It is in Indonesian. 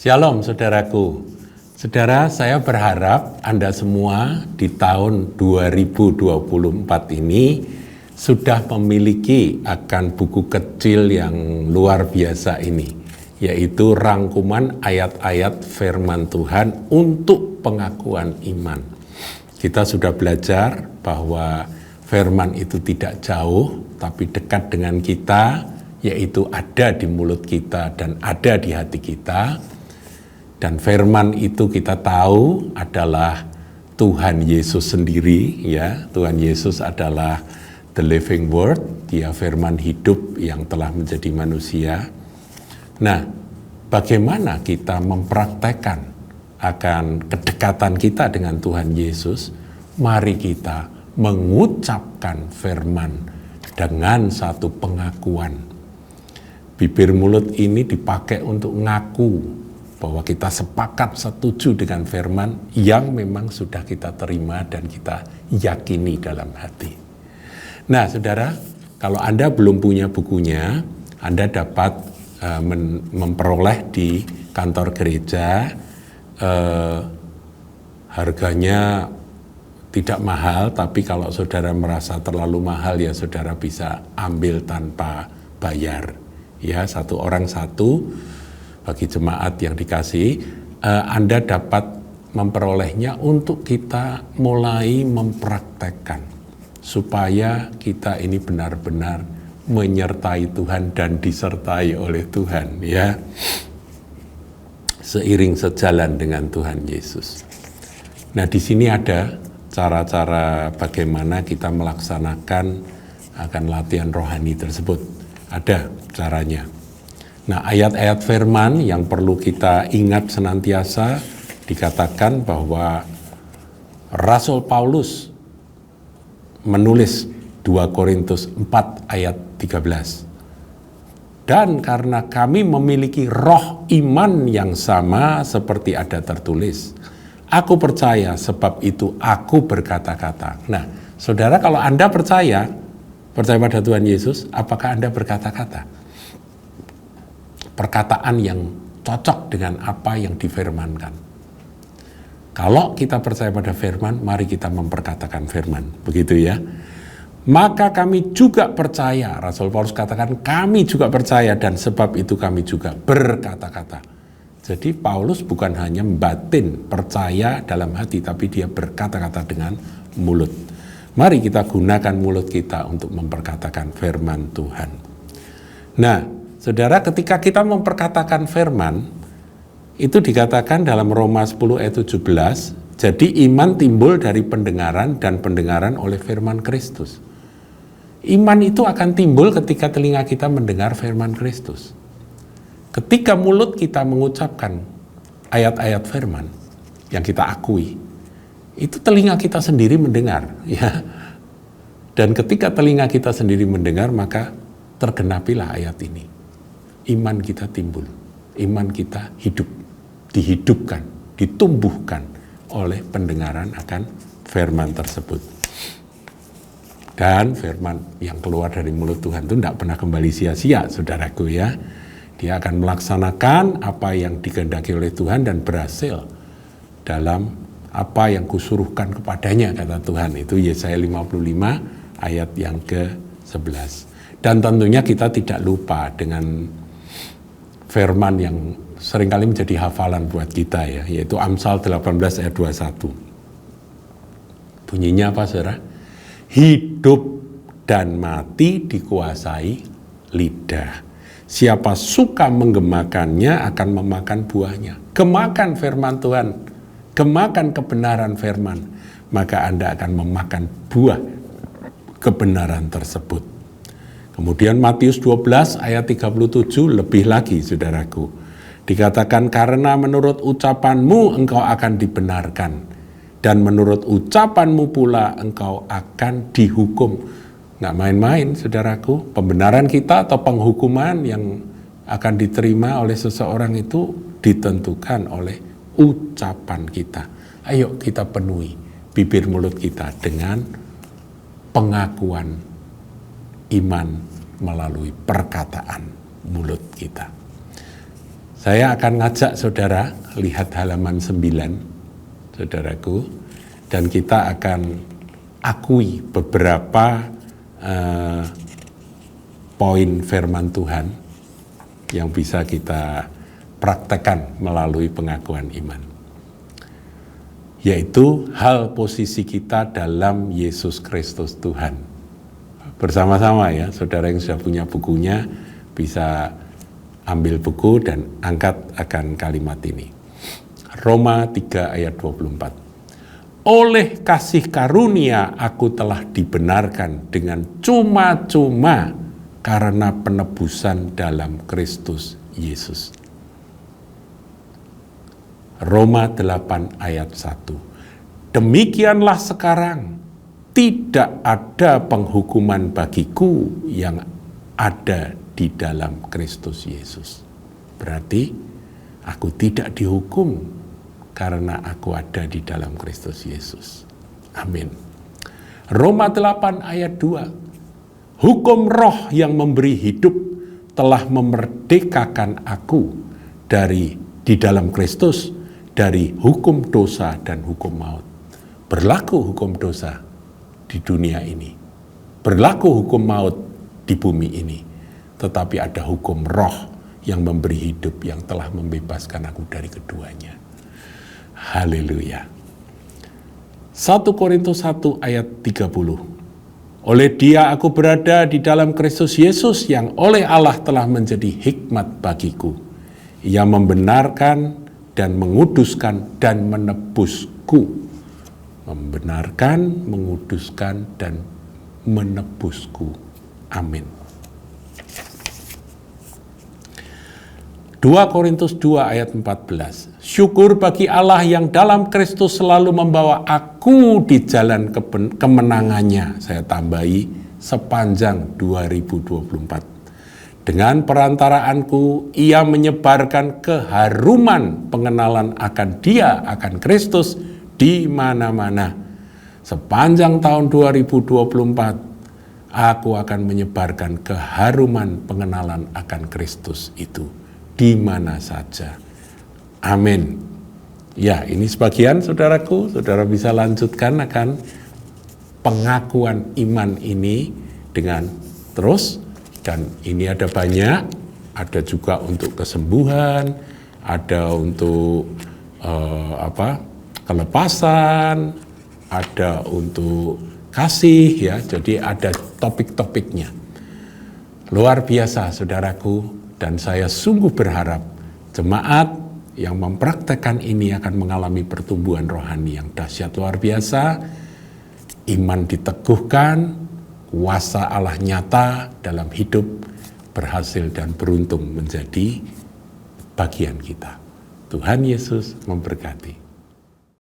Shalom saudaraku. Saudara, saya berharap Anda semua di tahun 2024 ini sudah memiliki akan buku kecil yang luar biasa ini, yaitu rangkuman ayat-ayat firman Tuhan untuk pengakuan iman. Kita sudah belajar bahwa firman itu tidak jauh, tapi dekat dengan kita, yaitu ada di mulut kita dan ada di hati kita. Dan firman itu kita tahu adalah Tuhan Yesus sendiri, ya. Tuhan Yesus adalah the living word, dia firman hidup yang telah menjadi manusia. Nah, bagaimana kita mempraktekkan akan kedekatan kita dengan Tuhan Yesus? Mari kita mengucapkan firman dengan satu pengakuan. Bibir mulut ini dipakai untuk ngaku bahwa kita sepakat setuju dengan firman yang memang sudah kita terima dan kita yakini dalam hati. Nah, saudara, kalau Anda belum punya bukunya, Anda dapat memperoleh di kantor gereja. Harganya tidak mahal, tapi kalau saudara merasa terlalu mahal, ya saudara bisa ambil tanpa bayar. Ya, satu orang satu. Bagi jemaat yang dikasih, Anda dapat memperolehnya untuk kita mulai mempraktekkan supaya kita ini benar-benar menyertai Tuhan dan disertai oleh Tuhan, ya, seiring sejalan dengan Tuhan Yesus. Nah, di sini ada cara-cara bagaimana kita melaksanakan akan latihan rohani tersebut. Ada caranya. Nah, ayat-ayat firman yang perlu kita ingat senantiasa dikatakan bahwa Rasul Paulus menulis 2 Korintus 4 ayat 13. Dan karena kami memiliki roh iman yang sama seperti ada tertulis, aku percaya sebab itu aku berkata-kata. Nah, saudara, kalau Anda percaya pada Tuhan Yesus, apakah Anda berkata-kata? Perkataan yang cocok dengan apa yang difirmankan. Kalau kita percaya pada firman, mari kita memperkatakan firman, begitu ya. Maka kami juga percaya, Rasul Paulus katakan kami juga percaya dan sebab itu kami juga berkata-kata. Jadi Paulus bukan hanya batin percaya dalam hati, tapi dia berkata-kata dengan mulut. Mari kita gunakan mulut kita untuk memperkatakan firman Tuhan. Nah, saudara, ketika kita memperkatakan firman, itu dikatakan dalam Roma 10 ayat 17, jadi iman timbul dari pendengaran dan pendengaran oleh firman Kristus. Iman itu akan timbul ketika telinga kita mendengar firman Kristus. Ketika mulut kita mengucapkan ayat-ayat firman yang kita akui, itu telinga kita sendiri mendengar, ya. Dan ketika telinga kita sendiri mendengar, maka tergenapilah ayat ini. Iman kita timbul, iman kita hidup, dihidupkan, ditumbuhkan oleh pendengaran akan firman tersebut. Dan firman yang keluar dari mulut Tuhan itu tidak pernah kembali sia-sia, saudaraku, ya. Dia akan melaksanakan apa yang dikehendaki oleh Tuhan dan berhasil dalam apa yang kusuruhkan kepadanya, kata Tuhan. Itu Yesaya 55 ayat yang ke-11. Dan tentunya kita tidak lupa dengan firman yang seringkali menjadi hafalan buat kita, ya, yaitu Amsal 18 ayat 21. Bunyinya apa, saudara? Hidup dan mati dikuasai lidah. Siapa suka menggemakannya akan memakan buahnya. Gemakan firman Tuhan, gemakan kebenaran firman, maka Anda akan memakan buah kebenaran tersebut. Kemudian Matius 12 ayat 37 lebih lagi, saudaraku. Dikatakan karena menurut ucapanmu engkau akan dibenarkan dan menurut ucapanmu pula engkau akan dihukum. Nggak main-main, saudaraku. Pembenaran kita atau penghukuman yang akan diterima oleh seseorang itu ditentukan oleh ucapan kita. Ayo kita penuhi bibir mulut kita dengan pengakuan iman melalui perkataan mulut kita. Saya akan ngajak saudara lihat halaman 9, saudaraku, dan kita akan akui beberapa poin firman Tuhan yang bisa kita praktekkan melalui pengakuan iman. Yaitu hal posisi kita dalam Yesus Kristus Tuhan. Bersama-sama ya, saudara yang sudah punya bukunya bisa ambil buku dan angkat akan kalimat ini. Roma 3 ayat 24. Oleh kasih karunia aku telah dibenarkan dengan cuma-cuma karena penebusan dalam Kristus Yesus. Roma 8 ayat 1. Demikianlah sekarang tidak ada penghukuman bagiku yang ada di dalam Kristus Yesus. Berarti aku tidak dihukum karena aku ada di dalam Kristus Yesus. Amin. Roma 8 ayat 2. Hukum roh yang memberi hidup telah memerdekakan aku di dalam Kristus dari hukum dosa dan hukum maut. Berlaku hukum dosa di dunia ini, berlaku hukum maut di bumi ini, tetapi ada hukum roh yang memberi hidup yang telah membebaskan aku dari keduanya. Haleluya. 1 Korintus 1 ayat 30. Oleh Dia aku berada di dalam Kristus Yesus yang oleh Allah telah menjadi hikmat bagiku. Ia membenarkan dan menguduskan dan menebusku. Membenarkan, menguduskan, dan menebusku. Amin. 2 Korintus 2 ayat 14. Syukur bagi Allah yang dalam Kristus selalu membawa aku di jalan kemenangannya. Saya tambahi sepanjang 2024. Dengan perantaraanku, ia menyebarkan keharuman pengenalan akan Dia, akan Kristus di mana-mana. Sepanjang tahun 2024, aku akan menyebarkan keharuman pengenalan akan Kristus itu di mana saja. Amin. Ya, ini sebagian saudaraku, saudara bisa lanjutkan akan pengakuan iman ini dengan terus. Dan ini ada banyak, ada juga untuk kesembuhan, ada untuk kelepasan, ada untuk kasih ya. Jadi ada topik-topiknya. Luar biasa saudaraku, dan saya sungguh berharap jemaat yang mempraktekkan ini akan mengalami pertumbuhan rohani yang dahsyat luar biasa, iman diteguhkan, kuasa Allah nyata dalam hidup, berhasil dan beruntung menjadi bagian kita. Tuhan Yesus memberkati.